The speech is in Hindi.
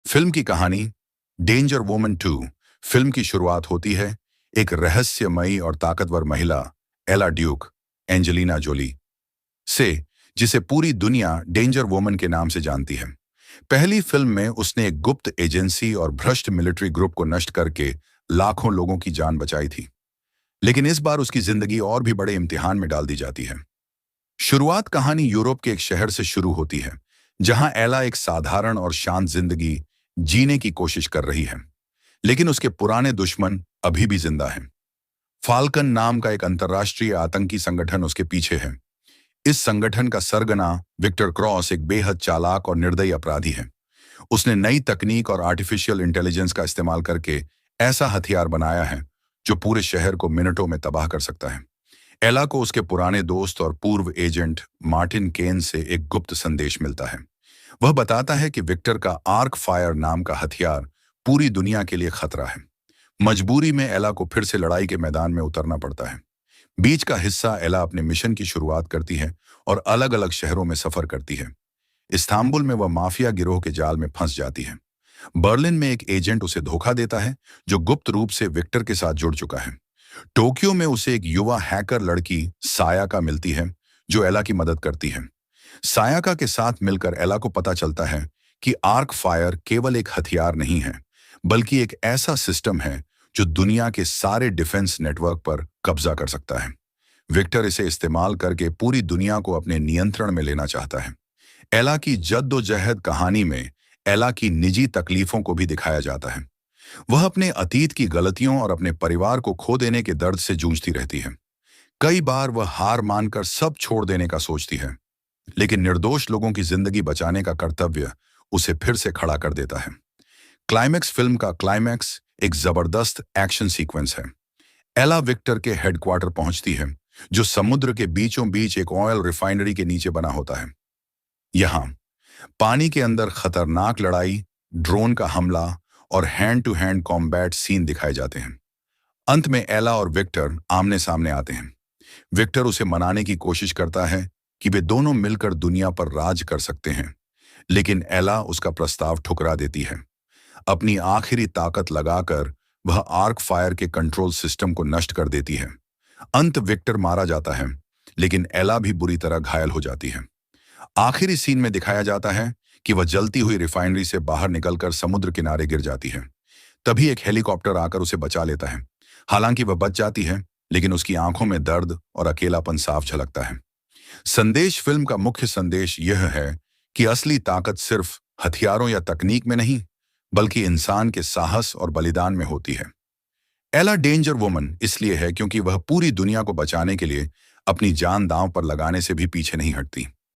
फिल्म की कहानी डेंजर वुमन 2 फिल्म की शुरुआत होती है एक रहस्यमयी और ताकतवर महिला एला ड्यूक एंजेलिना जोली से, जिसे पूरी दुनिया डेंजर वुमन के नाम से जानती है। पहली फिल्म में उसने एक गुप्त एजेंसी और भ्रष्ट मिलिट्री ग्रुप को नष्ट करके लाखों लोगों की जान बचाई थी, लेकिन इस बार उसकी जिंदगी और भी बड़े इम्तिहान में डाल दी जाती है। शुरुआत कहानी यूरोप के एक शहर से शुरू होती है, जहां एला एक साधारण और शांत जिंदगी जीने की कोशिश कर रही है, लेकिन उसके पुराने दुश्मन अभी भी जिंदा हैं। फाल्कन नाम का एक अंतर्राष्ट्रीय आतंकी संगठन उसके पीछे है। इस संगठन का सरगना विक्टर क्रॉस एक बेहद चालाक और निर्दयी अपराधी है। उसने नई तकनीक और आर्टिफिशियल इंटेलिजेंस का इस्तेमाल करके ऐसा हथियार बनाया है जो पूरे शहर को मिनटों में तबाह कर सकता है। एला को उसके पुराने दोस्त और पूर्व एजेंट मार्टिन केन से एक गुप्त संदेश मिलता है। वह बताता है कि विक्टर का आर्क फायर नाम का हथियार पूरी दुनिया के लिए खतरा है। मजबूरी में एला को फिर से लड़ाई के मैदान में उतरना पड़ता है। बीच का हिस्सा एला अपने मिशन की शुरुआत करती है और अलग अलग शहरों में सफर करती है। इस्तांबुल में वह माफिया गिरोह के जाल में फंस जाती है। बर्लिन में एक एजेंट उसे धोखा देता है जो गुप्त रूप से विक्टर के साथ जुड़ चुका है। टोक्यो में उसे एक युवा हैकर लड़की सायाका मिलती है जो एला की मदद करती है। सायाका के साथ मिलकर एला को पता चलता है कि आर्क फायर केवल एक हथियार नहीं है, बल्कि एक ऐसा सिस्टम है जो दुनिया के सारे डिफेंस नेटवर्क पर कब्जा कर सकता है। विक्टर इसे इस्तेमाल करके पूरी दुनिया को अपने नियंत्रण में लेना चाहता है। एला की जद्दोजहद कहानी में एला की निजी तकलीफों को भी दिखाया जाता है। वह अपने अतीत की गलतियों और अपने परिवार को खो देने के दर्द से जूझती रहती है। कई बार वह हार मानकर सब छोड़ देने का सोचती है, लेकिन निर्दोष लोगों की जिंदगी बचाने का कर्तव्य उसे फिर से खड़ा कर देता है। क्लाइमैक्स फिल्म का क्लाइमैक्स एक जबरदस्त एक्शन सीक्वेंस है। एला विक्टर के हेडक्वार्टर पहुंचती है, जो समुद्र के बीचों बीच एक ऑयल रिफाइनरी के नीचे बना होता है। यहां पानी के अंदर खतरनाक लड़ाई, ड्रोन का हमला और hand to hand combat scene दिखाए जाते हैं। अंत में एला और विक्टर आमने सामने आते हैं। विक्टर उसे मनाने की कोशिश करता है कि वे दोनों मिलकर दुनिया पर राज कर सकते हैं, लेकिन एला उसका प्रस्ताव ठुकरा देती है। अपनी आखिरी ताकत लगाकर वह आर्क फायर के कंट्रोल सिस्टम को नष्ट कर देती है। अंत विक्टर मारा जाता है, लेकिन एला भी बुरी तरह घायल हो जाती है। आखिरी सीन में दिखाया जाता है कि वह जलती हुई रिफाइनरी से बाहर निकलकर समुद्र किनारे गिर जाती है। तभी एक हेलीकॉप्टर आकर उसे बचा लेता है। हालांकि वह बच जाती है, लेकिन उसकी आंखों में दर्द और अकेलापन साफ झलकता है। संदेश फिल्म का मुख्य संदेश यह है कि असली ताकत सिर्फ हथियारों या तकनीक में नहीं, बल्कि इंसान के साहस और बलिदान में होती है। एला डेंजर वुमन इसलिए है क्योंकि वह पूरी दुनिया को बचाने के लिए अपनी जान दांव पर लगाने से भी पीछे नहीं हटती।